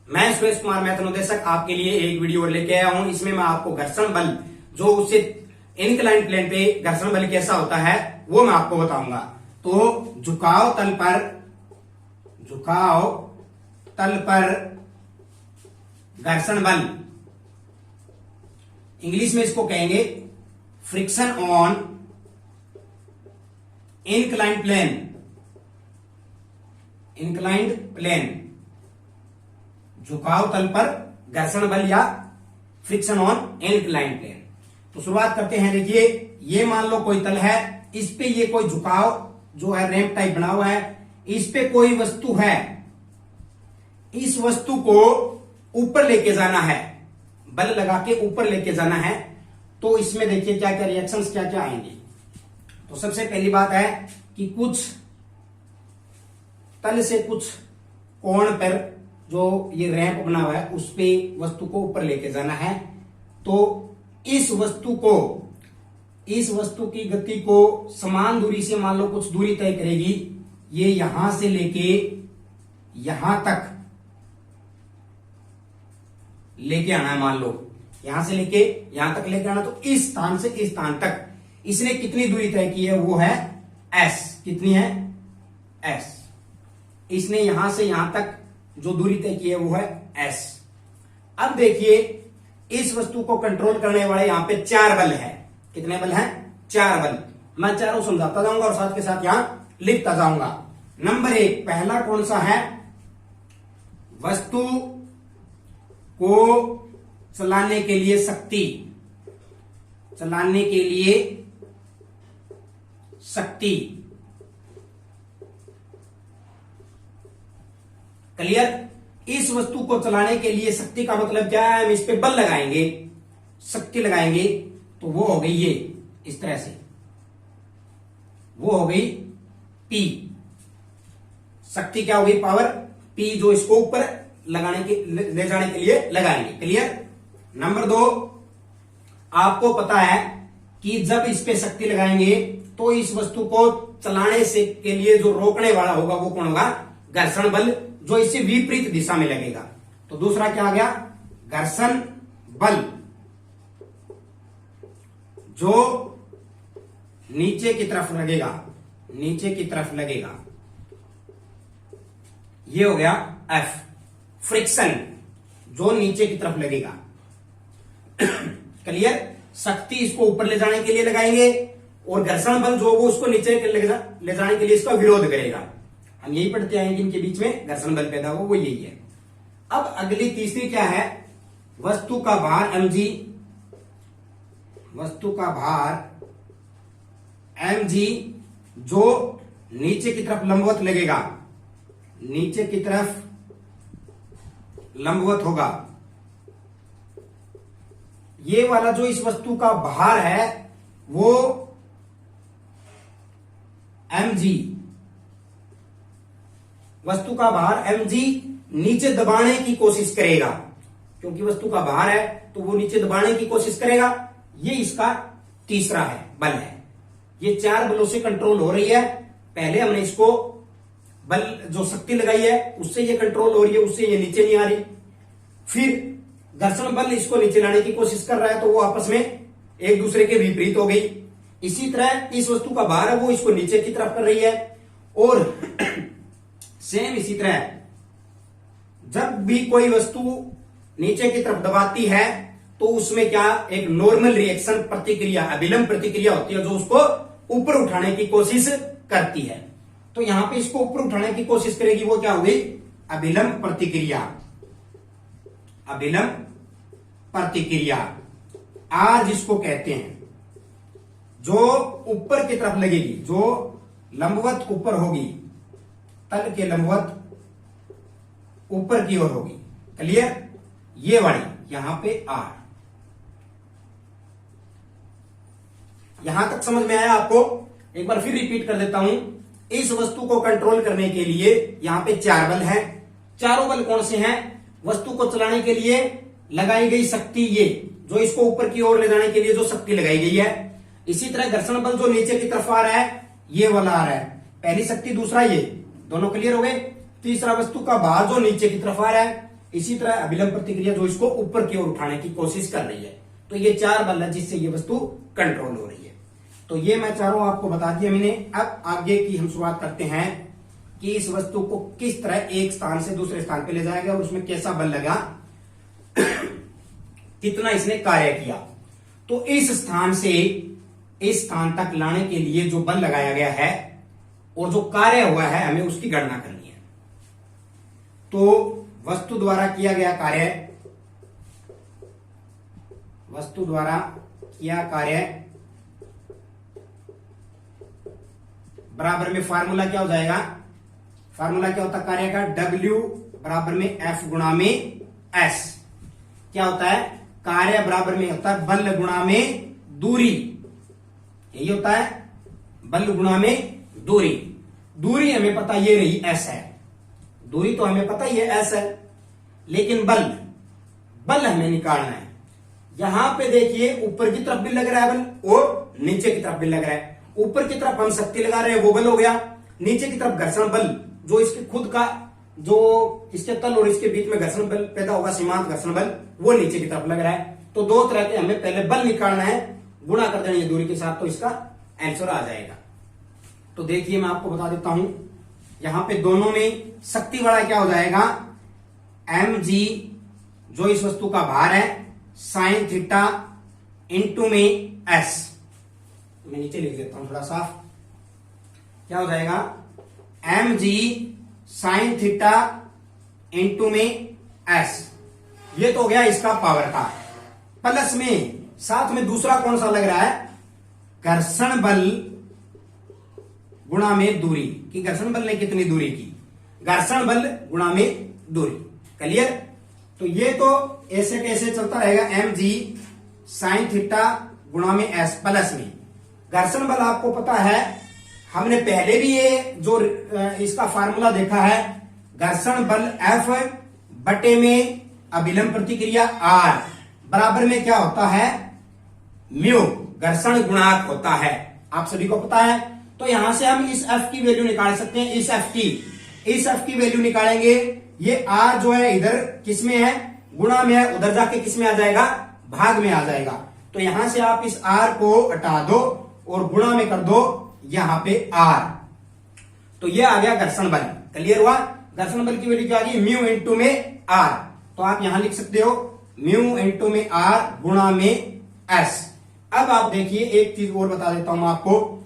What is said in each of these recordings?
मैं सुरेश कुमार मैथनोदेशक आपके लिए एक वीडियो और लेके आया हूं। इसमें मैं आपको घर्षण बल जो उससे इनक्लाइन प्लेन पे घर्षण बल कैसा होता है वो मैं आपको बताऊंगा। तो झुकाव तल पर घर्षण बल, इंग्लिश में इसको कहेंगे फ्रिक्शन ऑन इनक्लाइंड प्लेन, झुकाव तल पर घर्षण बल या फ्रिक्शन ऑन इनक्लाइंड प्लेन। तो शुरुआत करते हैं। देखिए, ये मान लो कोई तल है, इस पे ये कोई झुकाव जो है रैंप टाइप बना हुआ है, इस पे कोई वस्तु है, इस वस्तु को ऊपर लेके जाना है, बल लगा के ऊपर लेके जाना है। तो इसमें देखिए क्या क्या रिएक्शंस क्या क्या आएंगे। तो सबसे पहली बात है कि कुछ तल से कुछ कोण पर जो ये रैंप बना हुआ है उस पे वस्तु को ऊपर लेके जाना है। तो इस वस्तु की गति को समान दूरी से मान लो कुछ दूरी तय करेगी। ये यहां से लेके यहां तक लेके आना है, मान लो यहां से लेके यहां तक लेके आना। तो इस स्थान से इस स्थान तक इसने कितनी दूरी तय की है वो है s। कितनी है? s। इसने यहां से यहां तक जो दूरी तय की है वो है s। अब देखिए, इस वस्तु को कंट्रोल करने वाले यहां पे 4 बल है। कितने बल हैं? 4 बल। मैं चारों समझाता जाऊंगा और साथ के साथ यहां लिखता जाऊंगा। नंबर 1 पहला कौन सा है? वस्तु को चलाने के लिए शक्ति, क्लियर? इस वस्तु को चलाने के लिए शक्ति का मतलब क्या है? हम इस पे बल लगाएंगे, शक्ति लगाएंगे, तो वो हो गई ये इस तरह से, वो हो गई P। शक्ति क्या हो गई? पावर P, जो इसको ऊपर लगाने के ले जाने के लिए लगाएंगे। क्लियर? नंबर 2, आपको पता है कि जब इस पे शक्ति लगाएंगे तो इस वस्तु को चलाने से के लिए जो रोकने वाला होगा वो कौन होगा? घर्षण बल, जो इससे विपरीत दिशा में लगेगा। तो दूसरा क्या आ गया? घर्षण बल जो नीचे की तरफ लगेगा, ये हो गया F। फ्रिक्शन जो नीचे की तरफ लगेगा। क्लियर? शक्ति इसको ऊपर ले जाने के लिए लगाएंगे और घर्षण बल जो वो उसको नीचे ले जाने के लिए इसका विरोध करेगा। हम यही पढ़ते हैं कि इनके बीच में घर्षण बल पैदा हो, वो यही है। अब अगली तीसरी क्या है? वस्तु का भार mg जो नीचे की तरफ लंबवत होगा। ये वाला जो इस वस्तु का भार है वो mg, वस्तु का भार mg नीचे दबाने की कोशिश करेगा, क्योंकि वस्तु का भार है तो वो नीचे दबाने की कोशिश करेगा। ये इसका तीसरा है बल है। ये 4 बलों से कंट्रोल हो रही है। पहले हमने इसको बल जो शक्ति लगाई है उससे ये कंट्रोल हो रही है, उससे ये नीचे नहीं आ रही। फिर घर्षण बल इसको नीचे लाने की कोशिश कर रहा है, तो वो आपस में एक दूसरे के विपरीत हो गई। इसी तरह इस वस्तु का भार है वो इसको नीचे की तरफ कर रही है। और सेम इसी तरह जब भी कोई वस्तु नीचे की तरफ दबाती है तो उसमें क्या एक नॉर्मल रिएक्शन प्रतिक्रिया, अभिलंब प्रतिक्रिया होती है जो उसको ऊपर उठाने की कोशिश करती है। तो यहां पे इसको ऊपर उठाने की कोशिश करेगी, वो क्या होगी? अभिलंब प्रतिक्रिया R जिसको कहते हैं, जो ऊपर की तरफ लगेगी, जो लंबवत ऊपर होगी, तल के लंबवत ऊपर की ओर होगी। क्लियर? ये वाली यहां पे R। यहां तक समझ में आया आपको? एक बार फिर रिपीट कर देता हूं। इस वस्तु को कंट्रोल करने के लिए यहां पे 4 बल हैं। चारों बल कौन से हैं? वस्तु को चलाने के लिए लगाई गई शक्ति, ये जो इसको ऊपर की ओर ले जाने के लिए जो शक्ति लगाई गई है। इसी तरह घर्षण बल जो नीचे की तरफ आ रहा है, ये वाला आ रहा है। पहली शक्ति, दूसरा ये, दोनों क्लियर हो गए। तीसरा वस्तु का भार जो नीचे की तरफ आ रहा है, इसी तरह अभिलंब प्रतिक्रिया जो इसको ऊपर की ओर उठाने की कोशिश कर रही है। तो ये 4 बल है जिससे ये वस्तु कंट्रोल हो रही है। तो ये मैं चारों आपको बता दिया मैंने। अब आगे की हम शुरुआत करते हैं कि इस वस्तु को किस तरह एक स्थान से दूसरे स्थान पे ले जाएगा और उसमें कैसा बल लगा, कितना इसने कार्य किया। तो इस स्थान से इस स्थान तक लाने के लिए जो बल लगाया गया है और जो कार्य हुआ है हमें उसकी गणना करनी है। तो वस्तु द्वारा किया गया कार्य, वस्तु द्वारा किया कार्य बराबर में फार्मूला क्या हो जाएगा, फार्मूला क्या होता है कार्य का, W बराबर में F गुणा में S। क्या होता है, कार्य बराबर में होता है बल गुणा में दूरी, यही होता है बल गुणा में दूरी। दूरी हमें पता ये रही S है, दूरी तो हमें पता ही है S है, लेकिन बल, बल हमें निकालना है। यहां पे देखिए ऊपर की तरफ भी लग रहा है बल और नीचे की तरफ भी लग रहा है। ऊपर की तरफ हम शक्ति लगा रहे हैं वो बल हो गया, नीचे की तरफ घर्षण बल जो इसके खुद का, जो इसके तल और इसके बीच में घर्षण बल पैदा होगा, सीमांत घर्षण बल, वो नीचे की तरफ लग रहा है। तो दो तरह के हमें पहले बल निकालना है, गुणा कर देंगे दूरी के साथ तो इसका आंसर आ जाएगा। तो देखिए मैं आपको बता देता हूं, यहां पे दोनों में शक्ति वाला क्या हो जाएगा, mg जो इस वस्तु का भार है साइन थीटा इंटू में s। मैं नीचे लिख देता हूं थोड़ा साफ, क्या हो जाएगा mg साइन थीटा इंटू में s। ये तो हो गया इसका पावर का, प्लस में साथ में दूसरा कौन सा लग रहा है, घर्षण बल गुणा में दूरी, कि घर्षण बल ने कितनी दूरी की, घर्षण बल गुणा में दूरी। क्लियर। तो ये तो ऐसे कैसे चलता रहेगा, mg साइन थीटा गुणा में s प्लस में घर्षण बल आपको पता है, हमने पहले भी ये जो इसका फार्मूला देखा है, घर्षण बल F बटे में अभिलंब प्रतिक्रिया R बराबर में क्या होता है, म्यू घर्षण गुणांक होता है, आप सभी को पता है। तो यहां से हम इस F की वैल्यू निकाल सकते हैं, इस F की वैल्यू निकालेंगे। ये R जो है इधर किस में है, गुणा में है, उधर जाके किस में आ जाएगा, भाग में आ जाएगा। तो यहां से आप इस R को हटा दो और गुणा में कर दो यहां पे R, तो ये आ गया घर्षण बल। क्लियर हुआ। घर्षण बल की वैल्यू क्या आ गई, म्यू इंटू में R। तो आप यहां लिख सकते हो म्यू इंटू में R गुणा में S। अब आप देखिए एक चीज और बता देता हूं आपको,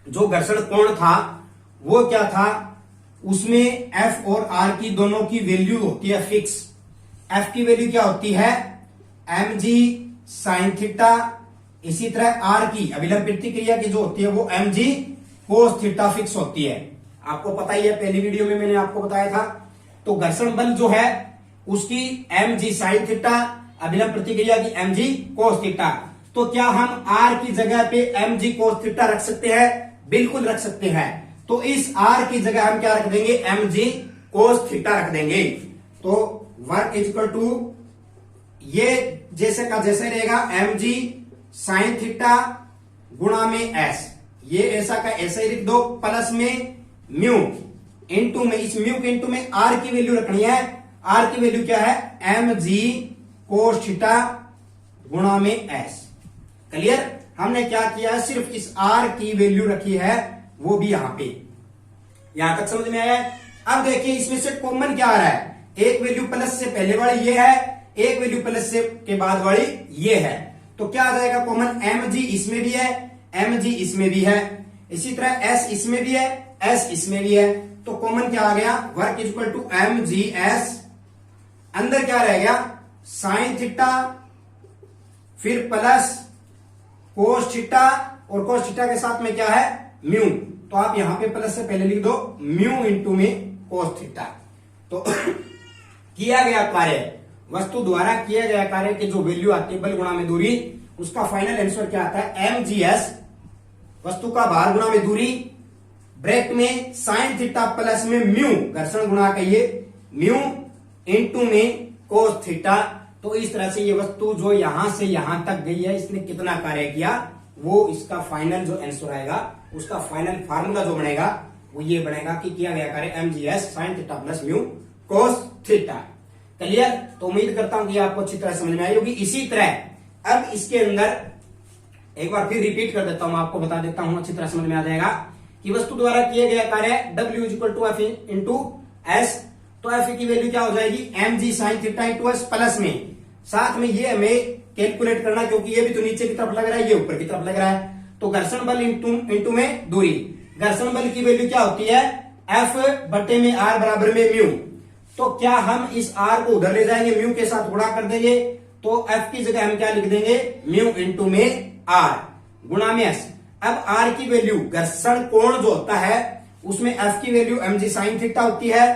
जो घर्षण कोण था वो क्या था, उसमें F और R की दोनों की वैल्यू होती है फिक्स। F की वैल्यू क्या होती है, mg साइन थीटा, इसी तरह R की अभिलंब प्रतिक्रिया की जो होती है वो mg कोस थीटा फिक्स होती है। आपको पता ही है, पहली वीडियो में मैंने आपको बताया था। तो घर्षण बल जो है उसकी mg साइन थीटा, अभिलंब प्रतिक्रिया की mg कोस थीटा। तो क्या हम R की जगह पे mg कोस थीटा रख सकते हैं, बिल्कुल रख सकते हैं। तो इस R की जगह हम क्या रख देंगे, mg कोस थीटा रख देंगे। तो वर्क इज इक्वल टू ये जैसे का जैसे रहेगा, mg साइन थीटा गुणा में s, ये ऐसा का ऐसा ही लिख दो, प्लस में म्यू इंटू में, इस म्यू के इंटू में R की वैल्यू रखनी है। R की वैल्यू क्या है, mg कोस थीटा गुणा में s। क्लियर। हमने क्या किया है, सिर्फ इस R की वैल्यू रखी है, वो भी यहां पे। यहां तक समझ में आया है। अब देखिए इसमें से कॉमन क्या आ रहा है, एक वैल्यू प्लस से पहले वाली ये है, एक वैल्यू प्लस से के बाद वाली ये है। तो क्या आ जाएगा कॉमन, mg इसमें भी है, mg इसमें भी है, इसी तरह s इसमें भी है, s इसमें भी है। तो कॉमन क्या आ गया, work is equal to mgs, अंदर क्या रह गया, साइन थीटा, फिर प्लस कोस थीटा, और कोस थीटा के साथ में क्या है, म्यू। तो आप यहां पे प्लस से पहले लिख दो म्यू इंटू में कोस थीटा। तो किया गया कार्य, वस्तु द्वारा किया गया कार्य की जो वैल्यू आती है बल गुणा में दूरी, उसका फाइनल आंसर क्या आता है, mgs वस्तु का भार गुणा में दूरी, ब्रैकेट में साइन थीटा प्लस में म्यू घर्षण गुणा कहिए, म्यू इंटू में कोस थीटा। तो इस तरह से ये वस्तु जो यहां से यहां तक गई है, इसने कितना कार्य किया, वो इसका फाइनल जो आंसर आएगा, उसका फाइनल फार्मूला जो बनेगा वो ये बनेगा कि किया गया कार्य mgs sine theta plus mu cos theta. Clear? तो उम्मीद करता हूं कि आपको अच्छी तरह समझ में आई होगी। इसी तरह अब इसके अंदर एक बार फिर रिपीट कर देता हूं, आपको बता देता हूं, अच्छी तरह समझ में आ जाएगा कि वस्तु द्वारा किया गया कार्य W = F इंटू एस। तो F की वैल्यू क्या हो जाएगी? mg sin theta into S, plus में साथ में ये हमें कैलकुलेट करना, क्योंकि ये भी तो नीचे की तरफ लग रहा है, ये ऊपर की तरफ लग रहा है। तो घर्षण बल इंटू में दूरी। घर्षण बल की वैल्यू क्या होती है? F बटे में R बराबर में म्यू। तो क्या हम इस R को उधर ले जाएंगे, म्यू के साथ गुणा कर देंगे, तो F की जगह हम क्या लिख देंगे? म्यू इंटू में R गुणा में S। अब R की वैल्यू, घर्षण कोण जो होता है उसमें F की वैल्यू mg sin थीटा होती है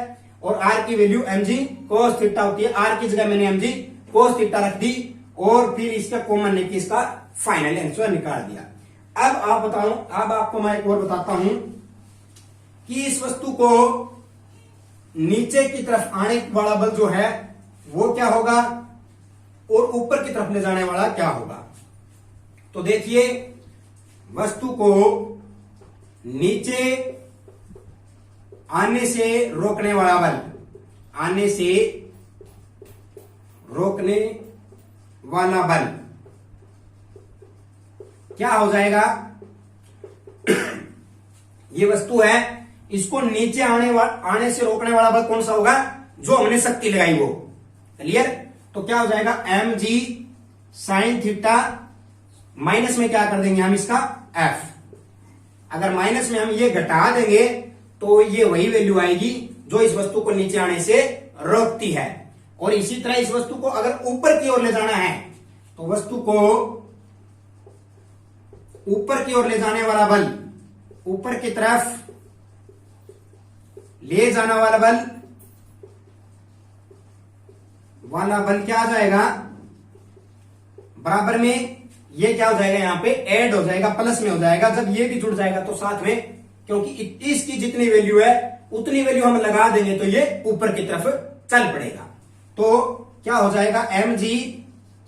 और R की वैल्यू mg cos थीटा होती है। R की जगह मैंने mg cos थीटा रख दी और फिर इसका कॉमन लेके इसका फाइनल आंसर निकाल दिया। अब आपको मैं एक और बताता हूं कि इस वस्तु को नीचे की तरफ आने वाला बल जो है वो क्या होगा और ऊपर की तरफ ले जाने वाला क्या होगा। तो देखिए, वस्तु को नीचे आने से रोकने वाला बल, आने से रोकने वाला बल क्या हो जाएगा? ये वस्तु है, इसको नीचे आने से रोकने वाला बल कौन सा होगा? जो हमने शक्ति लगाई वो। क्लियर? तो क्या हो जाएगा? mg sin थीटा, माइनस में क्या कर देंगे हम इसका F। अगर माइनस में हम ये घटा देंगे तो ये वही वैल्यू आएगी जो इस वस्तु को नीचे आने से रोकती है। और इसी तरह इस वस्तु को अगर ऊपर की ओर ले जाना है तो वस्तु को ऊपर की ओर ले जाने वाला बल, ऊपर की तरफ ले जाने वाला बल क्या आ जाएगा? बराबर में ये क्या हो जाएगा? यहां पे ऐड हो जाएगा, प्लस में हो जाएगा। जब ये भी जुड़ जाएगा तो साथ में, क्योंकि इसकी जितनी वैल्यू है उतनी वैल्यू हम लगा देंगे तो ये ऊपर की तरफ चल पड़ेगा। तो क्या हो जाएगा? mg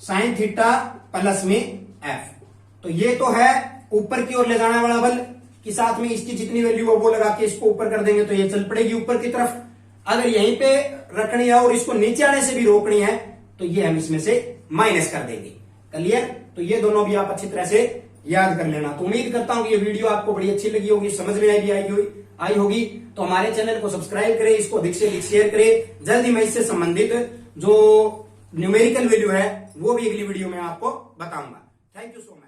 sin थीटा प्लस में F। तो ये तो है ऊपर की ओर ले जाने वाला बल कि साथ में इसकी जितनी वैल्यू है वो लगा के इसको ऊपर कर देंगे तो ये चल पड़ेगी ऊपर की तरफ। अगर यहीं पे रखनी है और इसको नीचे आने से भी रोकनी है तो ये हम इसमें से माइनस कर देंगे। क्लियर? तो ये दोनों भी आप अच्छी तरह से याद कर लेना। तो उम्मीद करता हूं कि ये वीडियो आपको बड़ी अच्छी लगी होगी, समझ में आई होगी। तो हमारे चैनल को सब्सक्राइब करें, इसको अधिक से अधिक शेयर करें। जल्दी मैं इससे संबंधित जो न्यूमेरिकल वैल्यू है वो भी अगली वीडियो में आपको बताऊंगा। Thank you so much.